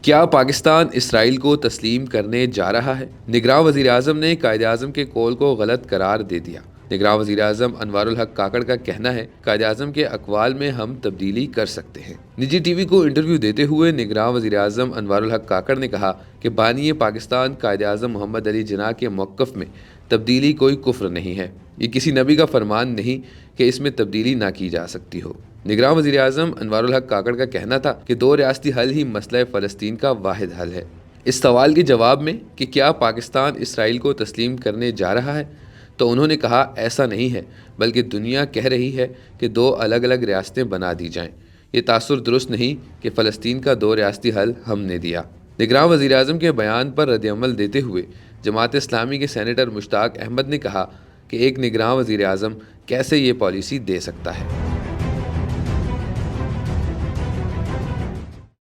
کیا پاکستان اسرائیل کو تسلیم کرنے جا رہا ہے؟ نگراں وزیر اعظم نے قائد اعظم کے قول کو غلط قرار دے دیا۔ نگراں وزیر اعظم انوار الحق کاکڑ کا کہنا ہے، قائد اعظم کے اقوال میں ہم تبدیلی کر سکتے ہیں۔ نجی ٹی وی کو انٹرویو دیتے ہوئے نگراں وزیر اعظم انوار الحق کاکڑ نے کہا کہ بانی پاکستان قائد اعظم محمد علی جناح کے موقف میں تبدیلی کوئی کفر نہیں ہے۔ یہ کسی نبی کا فرمان نہیں کہ اس میں تبدیلی نہ کی جا سکتی ہو۔ نگراں وزیر اعظم انوار الحق کاکڑ کا کہنا تھا کہ دو ریاستی حل ہی مسئلہ فلسطین کا واحد حل ہے۔ اس سوال کے جواب میں کہ کیا پاکستان اسرائیل کو تسلیم کرنے جا رہا ہے، تو انہوں نے کہا ایسا نہیں ہے، بلکہ دنیا کہہ رہی ہے کہ دو الگ الگ ریاستیں بنا دی جائیں۔ یہ تاثر درست نہیں کہ فلسطین کا دو ریاستی حل ہم نے دیا۔ نگراں وزیر اعظم کے بیان پر رد عمل دیتے ہوئے جماعت اسلامی کے سینیٹر مشتاق احمد نے کہا کہ ایک نگراں وزیر اعظم کیسے یہ پالیسی دے سکتا ہے۔